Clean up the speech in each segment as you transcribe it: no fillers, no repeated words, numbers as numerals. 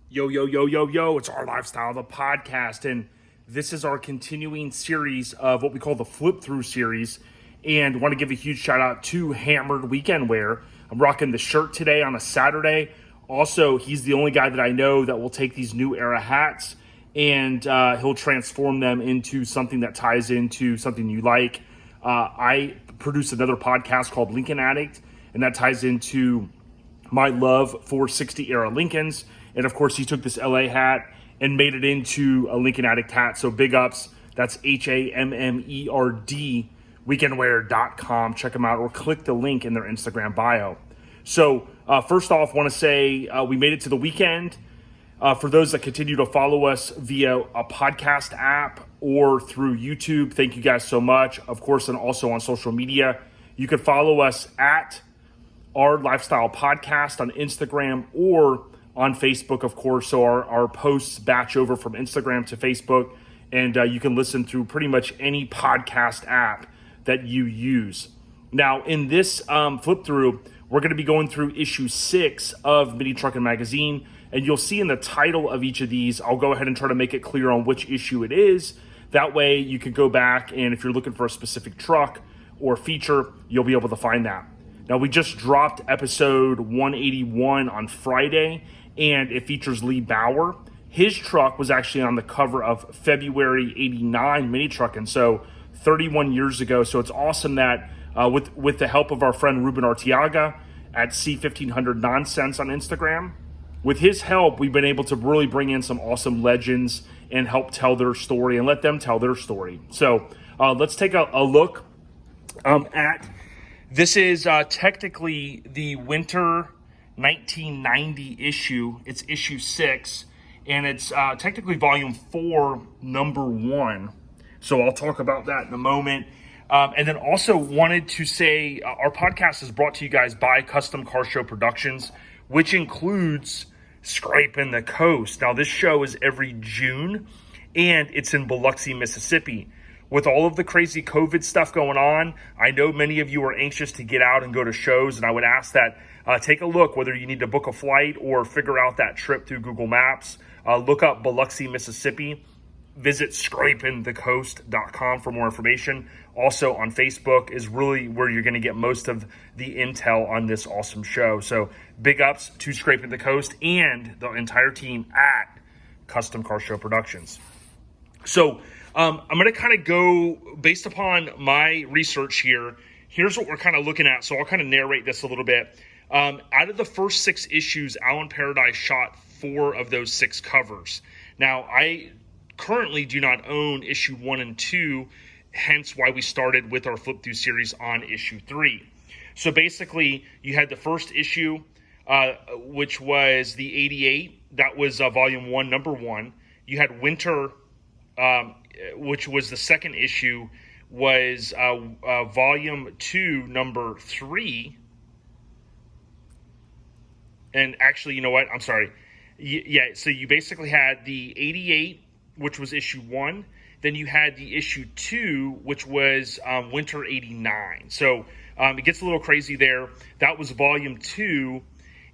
Yo, yo, yo, yo, yo, it's Our Lifestyle, the podcast, and this is our continuing series of what we call the Flip Through series, and want to give a huge shout out to Hammered Weekend Wear. I'm rocking the shirt today on a Saturday. Also, he's the only guy that I know that will take these new era hats and he'll transform them into something that ties into something you like. I produce another podcast called Lincoln Addict, and that ties into my love for 60 era Lincolns. And of course, he took this LA hat and made it into a Lincoln Addict hat. So big ups. That's HAMMERD, weekendwear.com. Check them out or click the link in their Instagram bio. So first off, want to say we made it to the weekend. For those that continue to follow us via a podcast app or through YouTube, thank you guys so much. Of course, and also on social media, you can follow us at Our Lifestyle Podcast on Instagram or on Facebook, of course. So our posts batch over from Instagram to Facebook, and you can listen through pretty much any podcast app that you use. Now, in this flip through, we're going to be going through issue 6 of Mini Truckin Magazine, and you'll see in the title of each of these, I'll go ahead and try to make it clear on which issue it is. That way you can go back, and if you're looking for a specific truck or feature, you'll be able to find that. Now, we just dropped episode 181 on Friday, and it features Lee Bauer. His truck was actually on the cover of February 89 Mini Truckin, so 31 years ago. So it's awesome that with the help of our friend Ruben Arteaga at C1500 Nonsense on Instagram, with his help, we've been able to really bring in some awesome legends and help tell their story and let them tell their story. So let's take a look at, this is technically the winter 1990 issue. It's issue 6, and it's technically volume 4, number 1. So I'll talk about that in a moment. And then also wanted to say our podcast is brought to you guys by Custom Car Show Productions, which includes Scraping the Coast. Now, this show is every June, and it's in Biloxi, Mississippi. With all of the crazy COVID stuff going on, I know many of you are anxious to get out and go to shows, and I would ask that take a look, whether you need to book a flight or figure out that trip through Google Maps. Look up Biloxi, Mississippi. Visit scrapingthecoast.com for more information. Also on Facebook is really where you're going to get most of the intel on this awesome show. So big ups to Scraping the Coast and the entire team at Custom Car Show Productions. So I'm going to kind of go based upon my research here. Here's what we're kind of looking at. So I'll kind of narrate this a little bit. Out of the first 6 issues, Alan Paradise shot 4 of those 6 covers. Now, I currently do not own issue 1 and 2, hence why we started with our flip through series on issue 3. So basically, you had the first issue, which was the 88. That was volume 1, number 1. You had Winter, which was the second issue, was volume 2, number 3. And actually, you know what? I'm sorry. Yeah, so you basically had the 88, which was issue 1. Then you had the issue 2, which was Winter 89. So it gets a little crazy there. That was volume 2.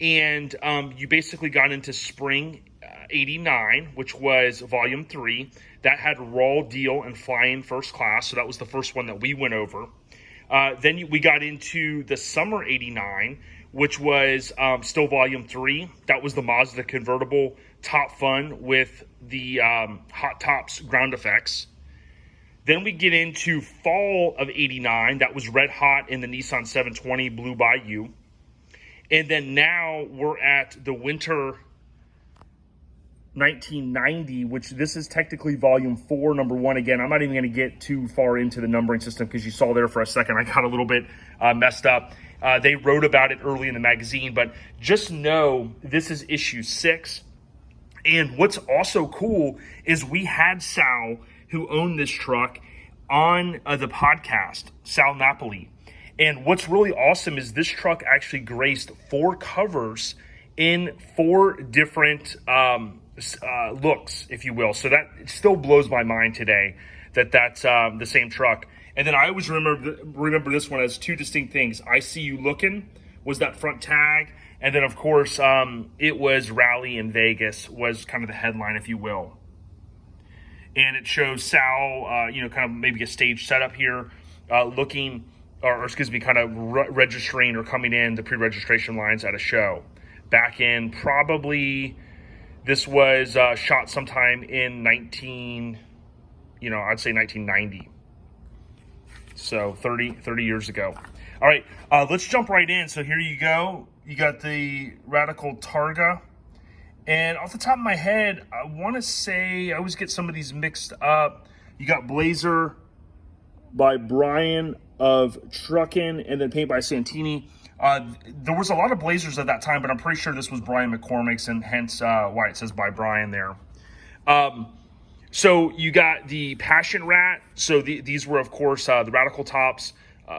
And you basically got into Spring 89, which was volume 3. That had Raw Deal and Flying First Class. So that was the first one that we went over. Then we got into the Summer 89, which was still volume 3. That was the Mazda convertible Top Fun with the Hot Tops ground effects. Then we get into Fall of 89. That was Red Hot in the Nissan 720 Blue Bayou. And then now we're at the Winter 1990, which this is technically volume 4, number 1. Again, I'm not even going to get too far into the numbering system because you saw there for a second I got a little bit messed up. They wrote about it early in the magazine, but just know this is issue 6. And what's also cool is we had Sal, who owned this truck, on the podcast, Sal Napoli. And what's really awesome is this truck actually graced 4 covers in 4 different looks, if you will. So that still blows my mind today that that's the same truck. And then I always remember this one as 2 distinct things. I See You Looking was that front tag, And then, of course, it was Rally in Vegas was kind of the headline, if you will. And it shows Sal, kind of maybe a stage setup here, looking, or excuse me, kind of registering or coming in the pre-registration lines at a show. Back in probably, this was shot sometime in I'd say 1990. So 30 years ago. All right, let's jump right in. So here you go. You got the Radical Targa. And off the top of my head, I want to say, I always get some of these mixed up. You got Blazer by Brian of Truckin, and then paint by Santini. There was a lot of Blazers at that time, but I'm pretty sure this was Brian McCormick's, and hence why it says by Brian there. So you got the Passion Rat. So these were, of course, the Radical tops.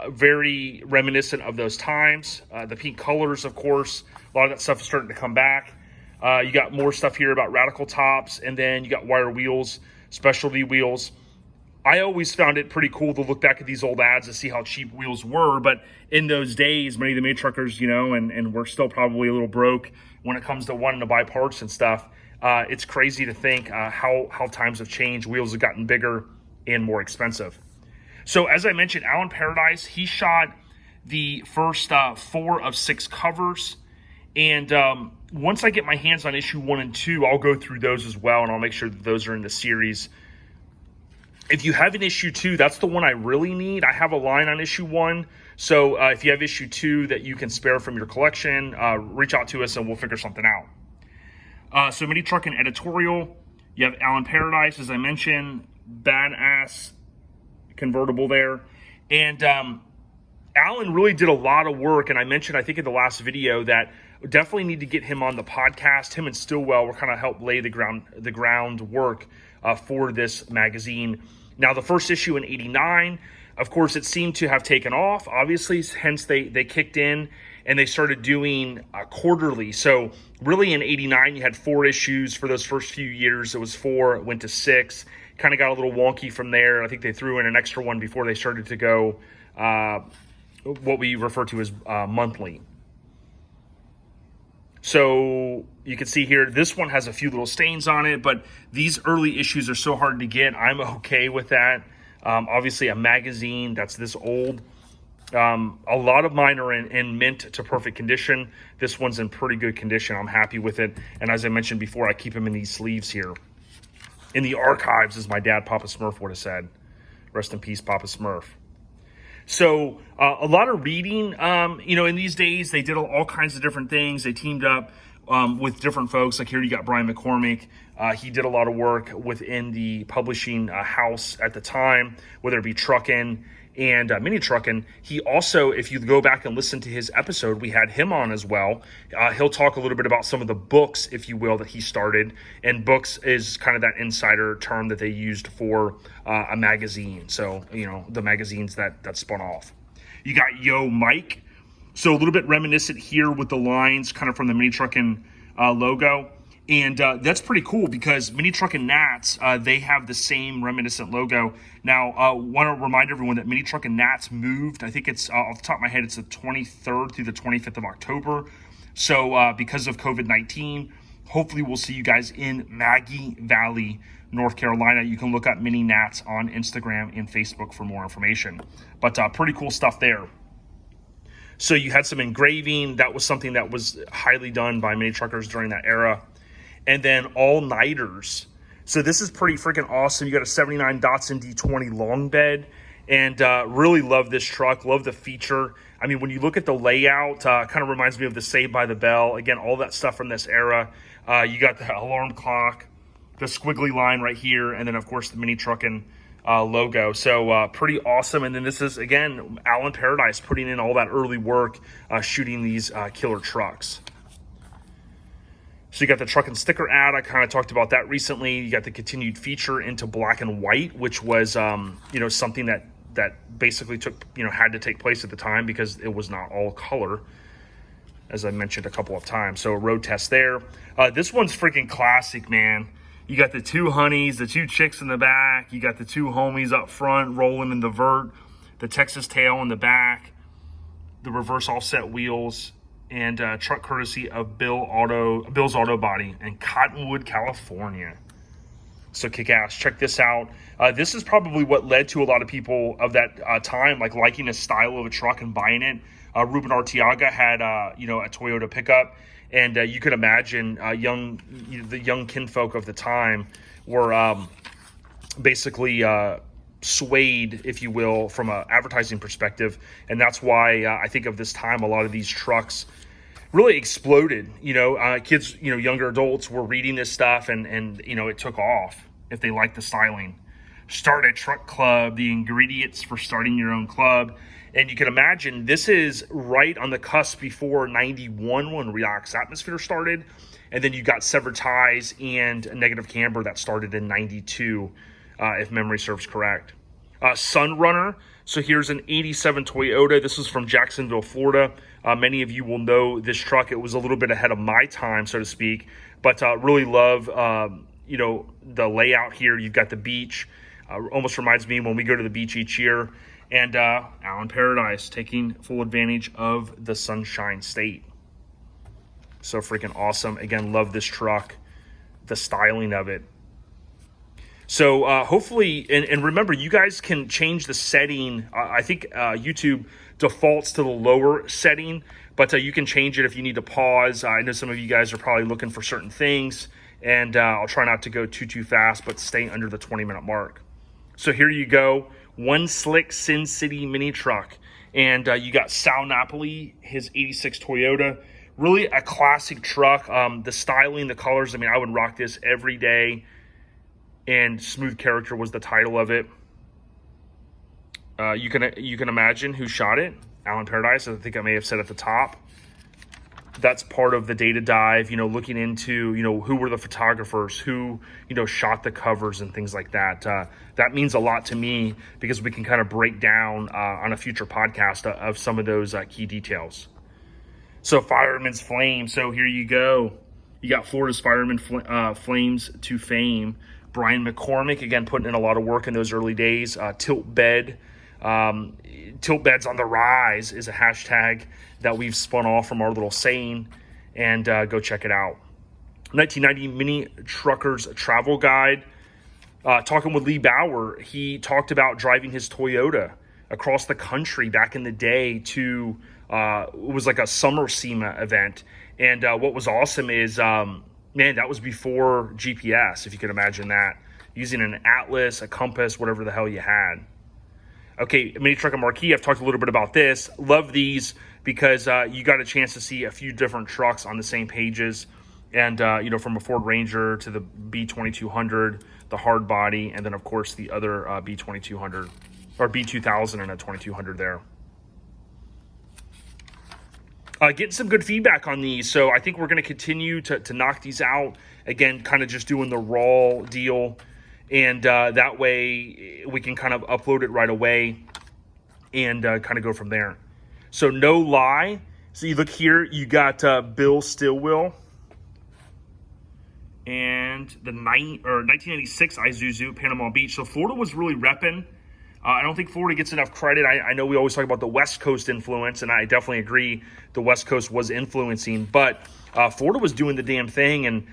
Very reminiscent of those times. The pink colors, of course, a lot of that stuff is starting to come back. You got more stuff here about Radical tops, and then you got wire wheels, specialty wheels. I always found it pretty cool to look back at these old ads to see how cheap wheels were, but in those days, many of the Mini Truckers, and we're still probably a little broke when it comes to wanting to buy parts and stuff. It's crazy to think how times have changed. Wheels have gotten bigger and more expensive. So as I mentioned, Alan Paradise, he shot the first 4 of 6 covers. And once I get my hands on issue 1 and 2, I'll go through those as well, and I'll make sure that those are in the series. If you have an issue 2, that's the one I really need. I have a line on issue 1. So if you have issue 2 that you can spare from your collection, reach out to us and we'll figure something out. So Mini Truckin editorial, you have Alan Paradise, as I mentioned, badass convertible there. And Alan really did a lot of work, and I mentioned, I think in the last video, that definitely need to get him on the podcast. Him and Stillwell were kind of help lay the groundwork for this magazine. Now, the first issue in '89, of course, it seemed to have taken off, obviously, hence they kicked in and they started doing quarterly. So really in '89, you had 4 issues for those first few years. It was 4, it went to 6, kind of got a little wonky from there. I think they threw in an extra one before they started to go what we refer to as monthly. So you can see here, this one has a few little stains on it, but these early issues are so hard to get. I'm okay with that. Obviously, a magazine that's this old. A lot of mine are in mint to perfect condition. This one's in pretty good condition. I'm happy with it. And as I mentioned before, I keep them in these sleeves here. In the archives, as my dad, Papa Smurf, would have said. Rest in peace, Papa Smurf. So a lot of reading, in these days, they did all kinds of different things. They teamed up with different folks. Like here you got Brian McCormick. He did a lot of work within the publishing house at the time, whether it be Truckin and Mini Truckin. He also, if you go back and listen to his episode, we had him on as well. He'll talk a little bit about some of the books, if you will, that he started. And books is kind of that insider term that they used for a magazine. So, the magazines that spun off. You got Yo Mike. So a little bit reminiscent here with the lines kind of from the Mini Truckin logo. And that's pretty cool because Mini Truckin Nats, they have the same reminiscent logo. Now, I want to remind everyone that Mini Truckin Nats moved. I think it's, off the top of my head, it's the 23rd through the 25th of October. So because of COVID-19, hopefully we'll see you guys in Maggie Valley, North Carolina. You can look up Mini Nats on Instagram and Facebook for more information. But pretty cool stuff there. So you had some engraving. That was something that was highly done by Mini Truckers during that era. And then all-nighters. So this is pretty freaking awesome. You got a 79 Datsun D20 long bed. And really love this truck. Love the feature. I mean, when you look at the layout, kind of reminds me of the Saved by the Bell. Again, all that stuff from this era. You got the alarm clock, the squiggly line right here, and then, of course, the Mini Truckin logo. So pretty awesome. And then this is, again, Alan Paradise putting in all that early work shooting these killer trucks. So you got the Truckin sticker ad. I kind of talked about that recently. You got the continued feature into black and white, which was, something that basically had to take place at the time because it was not all color, as I mentioned a couple of times. So a road test there. This one's freaking classic, man. You got the 2 honeys, the 2 chicks in the back. You got the 2 homies up front rolling in the vert, the Texas tail in the back, the reverse offset wheels. And truck courtesy of Bill's Auto Body in Cottonwood, California. So kick ass. Check this out. This is probably what led to a lot of people of that time like liking the style of a truck and buying it. Ruben Arteaga had a Toyota pickup, and you could imagine the young kinfolk of the time were basically swayed, if you will, from an advertising perspective, and that's why I think of this time a lot of these trucks really exploded. Kids, younger adults were reading this stuff, and it took off if they liked the styling. Start a truck club, the ingredients for starting your own club. And you can imagine this is right on the cusp before 91 when Relaxed Atmosphere started. And then you got Severed Ties and Negative Camber that started in 92, if memory serves correct. Sunrunner. So here's an 87 Toyota. This is from Jacksonville, Florida. Many of you will know this truck. It was a little bit ahead of my time, so to speak. But really love, the layout here. You've got the beach. Almost reminds me when we go to the beach each year. And Allen Paradise taking full advantage of the Sunshine State. So freaking awesome. Again, love this truck. The styling of it. So hopefully, and remember, you guys can change the setting. I think YouTube defaults to the lower setting, but you can change it if you need to pause. I know some of you guys are probably looking for certain things, and I'll try not to go too fast, but stay under the 20-minute mark. So here you go, one slick Sin City mini truck, and you got Sal Napoli, his 86 Toyota. Really a classic truck. The styling, the colors, I mean, I would rock this every day. And Smooth Character was the title of it. You can imagine who shot it. Allen Paradise, I think I may have said at the top. That's part of the data dive, looking into, who were the photographers, who, shot the covers and things like that. That means a lot to me because we can kind of break down on a future podcast of some of those key details. So Fireman's Flame. So here you go. You got Florida's Fireman Flames to fame. Brian McCormick, again, putting in a lot of work in those early days. Tilt Bed. Tilt Beds on the Rise is a hashtag that we've spun off from our little saying. And go check it out. 1990 Mini Trucker's Travel Guide. Talking with Lee Bauer, he talked about driving his Toyota across the country back in the day to, it was like a summer SEMA event. And what was awesome is, man, that was before GPS, if you can imagine that. Using an atlas, a compass, whatever the hell you had. Okay, Mini Truckin Marquee, I've talked a little bit about this. Love these because you got a chance to see a few different trucks on the same pages. And, from a Ford Ranger to the B2200, the hard body, and then, of course, the other B2200, or B2000 and a 2200 there. Getting some good feedback on these, so I think we're going to continue to knock these out. Again, kind of just doing the raw deal, and that way we can kind of upload it right away and kind of go from there. So No Lie. So you look here, you got Bill Stillwell and the 1996 Isuzu Panama Beach. So Florida was really repping. I don't think Florida gets enough credit. I know we always talk about the West Coast influence, and I definitely agree the West Coast was influencing, but Florida was doing the damn thing. And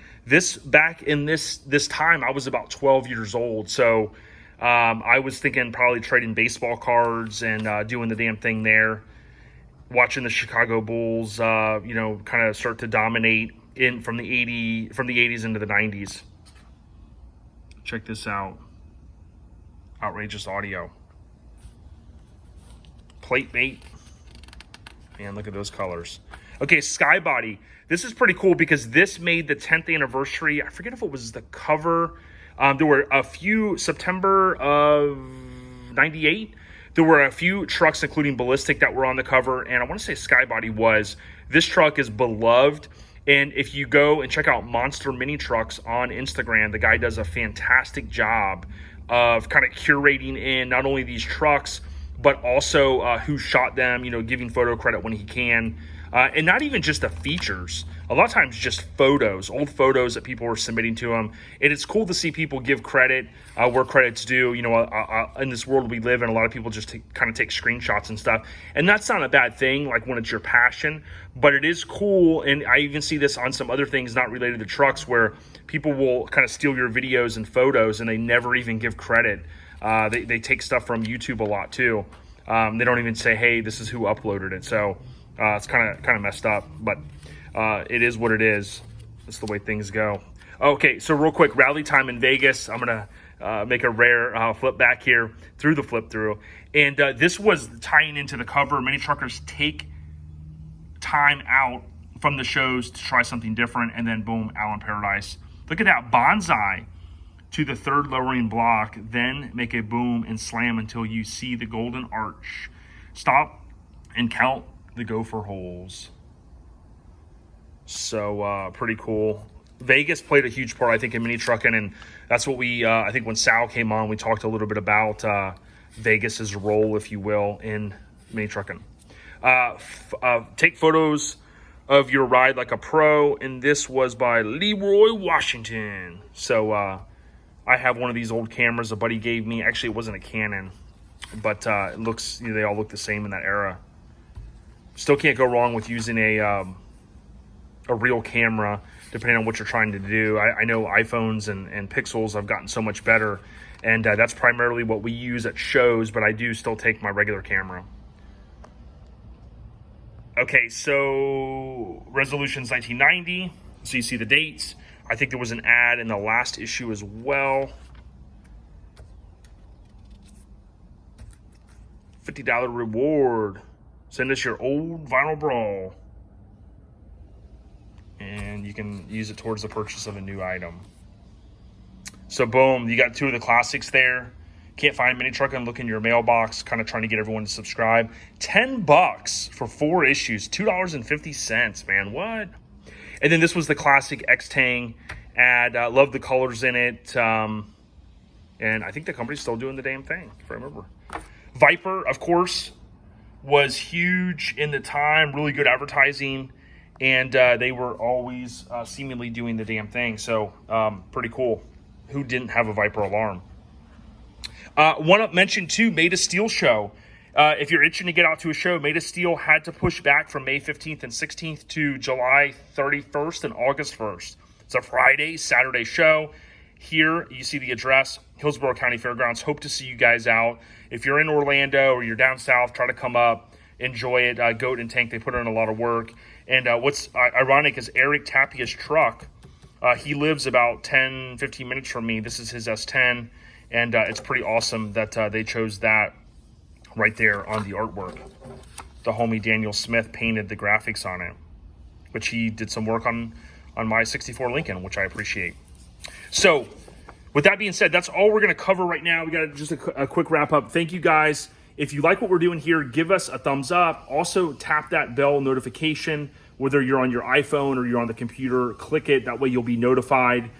back in this time, I was about 12 years old. So I was thinking probably trading baseball cards and doing the damn thing there, watching the Chicago Bulls, kind of start to dominate from the 80s into the 90s. Check this out. Outrageous audio. Plate mate. Man, look at those colors. Okay, Skybody. This is pretty cool because this made the 10th anniversary. I forget if it was the cover. There were a few, September of 98. There were a few trucks, including Ballistic, that were on the cover. And I want to say Skybody was. This truck is beloved. And if you go and check out Monster Mini Trucks on Instagram, the guy does a fantastic job of kind of curating in not only these trucks, but also who shot them, giving photo credit when he can. And not even just the features. a lot of times just photos, old photos that people were submitting to them. And it's cool to see people give credit where credit's due. You know, in this world we live in, a lot of people just kind of take screenshots and stuff. And that's not a bad thing, like when it's your passion, but it is cool. And I even see this on some other things not related to trucks where people will kind of steal your videos and photos and they never even give credit. They take stuff from YouTube a lot too. They don't even say, hey, this is who uploaded it. So it's kind of messed up, but it is what it is. That's the way things go. Okay, so real quick, rally time in Vegas. I'm going to make a rare flip back here through the flip through. And this was tying into the cover. Many truckers take time out from the shows to try something different. And then boom, Allen Paradise. Look at that, bonsai to the third lowering block. Then make a boom and slam until you see the golden arch. Stop and count the gopher holes. So pretty cool. Vegas played a huge part, I think, in Mini Truckin, and that's what we, I think when Sal came on, we talked a little bit about Vegas's role, if you will, in Mini Truckin. Take photos of your ride like a pro, and this was by Leroy Washington. So I have one of these old cameras a buddy gave me. Actually, it wasn't a Canon, but it looks, you know, they all look the same in that era. Still can't go wrong with using a real camera, depending on what you're trying to do. I know iPhones and Pixels have gotten so much better, and that's primarily what we use at shows, but I do still take my regular camera. Okay, so resolution's 1990, so you see the dates. I think there was an ad in the last issue as well. $50 reward. Send us your old vinyl brawl. And you can use it towards the purchase of a new item. So boom, you got two of the classics there. Can't find Mini Truckin, look in your mailbox, kind of trying to get everyone to subscribe. $10 for 4 issues, $2.50, man, what? And then this was the classic X-Tang ad. Love the colors in it. And I think the company's still doing the damn thing, if I remember. Viper, of course, was huge in the time, really good advertising. And they were always seemingly doing the damn thing. So pretty cool. Who didn't have a Viper alarm? Want to mention too, Made of Steel show. If you're itching to get out to a show, Made of Steel had to push back from May 15th and 16th to July 31st and August 1st. It's a Friday, Saturday show. Here, you see the address, Hillsborough County Fairgrounds. Hope to see you guys out. If you're in Orlando or you're down south, try to come up, enjoy it. Goat and Tank, they put in a lot of work. And what's ironic is Eric Tapia's truck. He lives about 10, 15 minutes from me. This is his S10, and it's pretty awesome that they chose that right there on the artwork. The homie Daniel Smith painted the graphics on it, which he did some work on my 64 Lincoln, which I appreciate. So with that being said, that's all we're going to cover right now. We got just a quick wrap up. Thank you guys. If you like what we're doing here, give us a thumbs up. Also, tap that bell notification, whether you're on your iPhone or you're on the computer, click it. That way you'll be notified.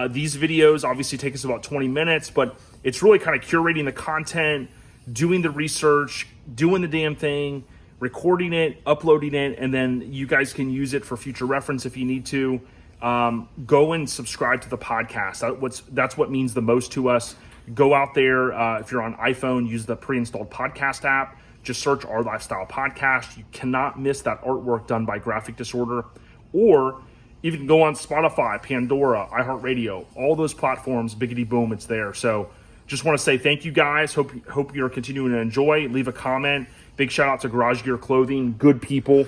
These videos obviously take us about 20 minutes, but it's really kind of curating the content, doing the research, doing the damn thing, recording it, uploading it, and then you guys can use it for future reference if you need to. Go and subscribe to the podcast. That's what means the most to us. Go out there. If you're on iPhone, use the pre-installed podcast app. Just search Our Lifestyle Podcast. You cannot miss that artwork done by Graphic Disorder. Or even go on Spotify, Pandora, iHeartRadio, all those platforms, biggity boom, it's there. So just want to say thank you guys. Hope you're continuing to enjoy. Leave a comment. Big shout out to Garage Gear Clothing. Good people.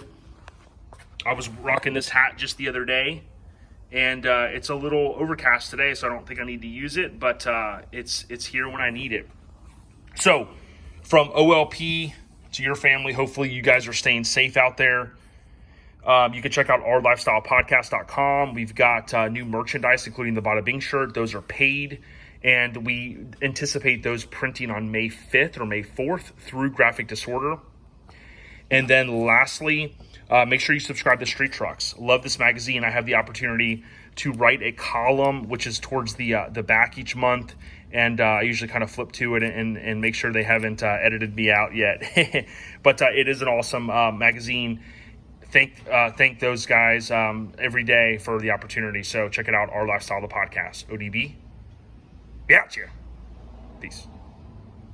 I was rocking this hat just the other day. And it's a little overcast today, so I don't think I need to use it, but it's here when I need it. So, from OLP to your family, hopefully you guys are staying safe out there. You can check out ourlifestylepodcast.com. We've got new merchandise, including the Bada Bing shirt. Those are paid, and we anticipate those printing on May 5th or May 4th through Graphic Disorder. And then lastly, make sure you subscribe to Street Trucks. Love this magazine. I have the opportunity to write a column, which is towards the back each month. And I usually kind of flip to it and make sure they haven't edited me out yet. But it is an awesome magazine thank those guys every day for the opportunity. So check it out, Our Lifestyle, the podcast. ODB, be out here. Peace.